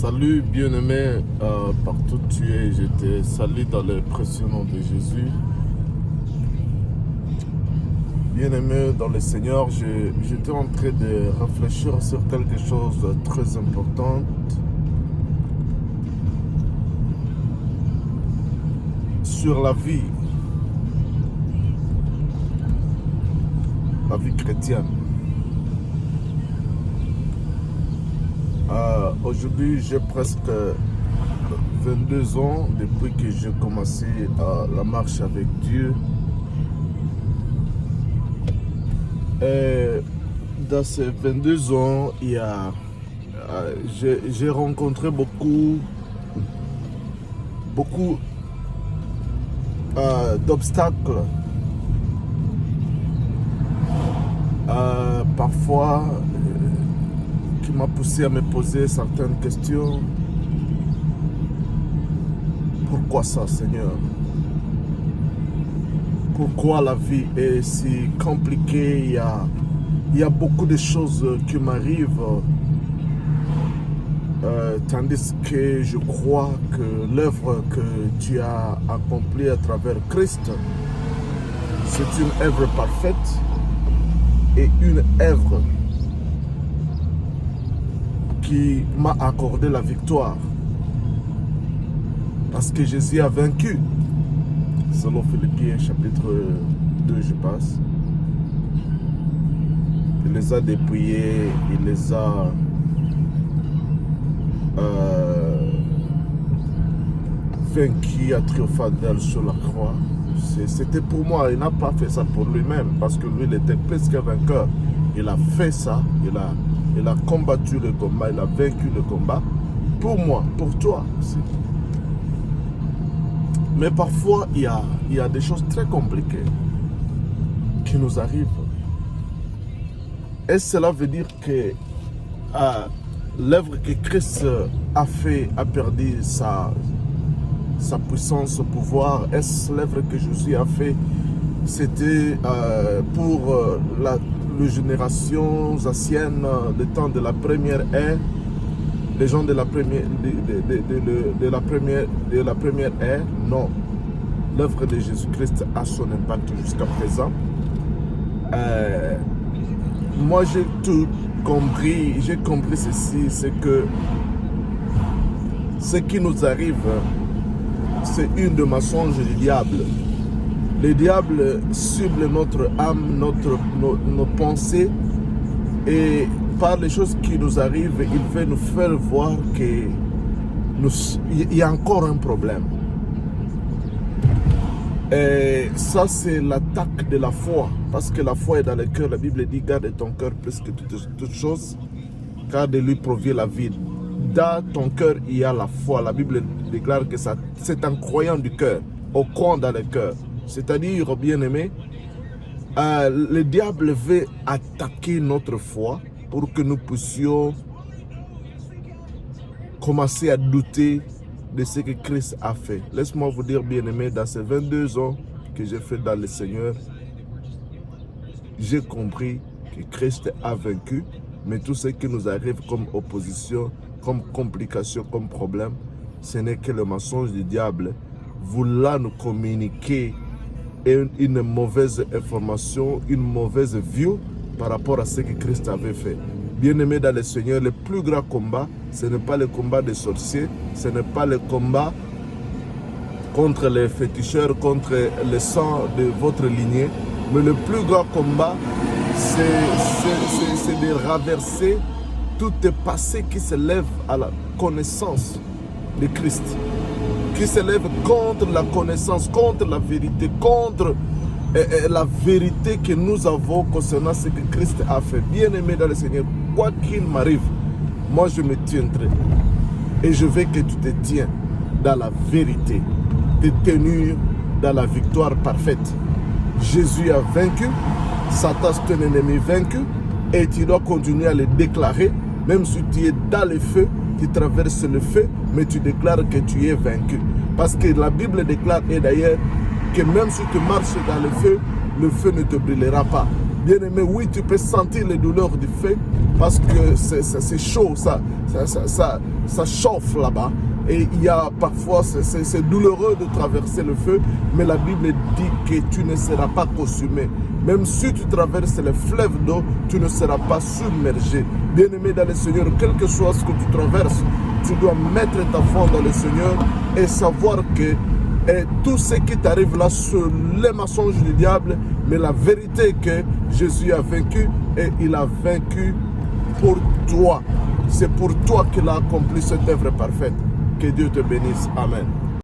Salut bien-aimé, partout où tu es, je te salue dans le précieux nom de Jésus. Bien-aimé dans le Seigneur, j'étais en train de réfléchir sur quelque chose de très important. Sur la vie chrétienne. Aujourd'hui, j'ai presque 22 ans depuis que j'ai commencé la marche avec Dieu. Et dans ces 22 ans, j'ai rencontré beaucoup d'obstacles. Parfois, qui m'a poussé à me poser certaines questions. Pourquoi ça, Seigneur? Pourquoi la vie est si compliquée? Il y a beaucoup de choses qui m'arrivent. Tandis que je crois que l'œuvre que tu as accomplie à travers Christ, c'est une œuvre parfaite et une œuvre qui m'a accordé la victoire. Parce que Jésus a vaincu. Selon Philippiens chapitre 2, je passe. Il les a dépouillés, il les a vaincus à triomphal sur la croix. C'était pour moi, il n'a pas fait ça pour lui-même, parce que lui, il était plus qu'un vainqueur. Il a fait ça, il a combattu le combat, il a vaincu le combat, pour moi, pour toi aussi. Mais parfois, il y a des choses très compliquées qui nous arrivent. Et cela veut dire que l'œuvre que Christ a fait a perdu sa puissance, son pouvoir. Est-ce l'œuvre que Jésus a fait? C'était pour les générations anciennes, le temps de la première ère, les gens de la première ère? Non. L'œuvre de Jésus-Christ a son impact jusqu'à présent. Moi, j'ai tout compris. J'ai compris ceci, c'est que ce qui nous arrive, c'est une de mensonges du diable. Le diable cible notre âme, nos pensées, et par les choses qui nous arrivent, il veut nous faire voir qu'il y a encore un problème. Et ça, c'est l'attaque de la foi, parce que la foi est dans le cœur. La Bible dit: garde ton cœur plus que toutes choses, car de lui provient la vie. Dans ton cœur, il y a la foi. La Bible déclare que c'est en croyant du cœur, au croire dans le cœur. C'est-à-dire, bien-aimé, le diable veut attaquer notre foi pour que nous puissions commencer à douter de ce que Christ a fait. Laisse-moi vous dire, bien-aimé, dans ces 22 ans que j'ai fait dans le Seigneur, j'ai compris que Christ a vaincu, mais tout ce qui nous arrive comme opposition, comme complication, comme problème, ce n'est que le mensonge du diable voulant nous communiquer une mauvaise information, une mauvaise vue par rapport à ce que Christ avait fait. Bien-aimé dans le Seigneur, le plus grand combat, ce n'est pas le combat des sorciers, ce n'est pas le combat contre les féticheurs, contre le sang de votre lignée, mais le plus grand combat, c'est de renverser tout passé qui se lève à la connaissance de Christ, qui se lève contre la connaissance, contre la vérité, contre la vérité que nous avons concernant ce que Christ a fait. Bien-aimé dans le Seigneur, quoi qu'il m'arrive, moi je me tiendrai. Et je veux que tu te tiens dans la vérité, te tenir dans la victoire parfaite. Jésus a vaincu, Satan c'est un ennemi vaincu, et tu dois continuer à le déclarer, même si tu es dans le feu, tu traverses le feu, mais tu déclares que tu es vaincu. Parce que la Bible déclare, et d'ailleurs, que même si tu marches dans le feu ne te brûlera pas. Bien-aimé, oui, tu peux sentir les douleurs du feu parce que c'est chaud, ça chauffe là-bas. Et il y a parfois, c'est douloureux de traverser le feu, mais la Bible dit que tu ne seras pas consumé. Même si tu traverses les fleuves d'eau, tu ne seras pas submergé. Bien-aimé dans le Seigneur, quel que soit ce que tu traverses, tu dois mettre ta foi dans le Seigneur et savoir que tout ce qui t'arrive là, c'est les mensonges du diable, mais la vérité est que Jésus a vaincu et il a vaincu pour toi. C'est pour toi qu'il a accompli cette œuvre parfaite. Que Dieu te bénisse. Amen.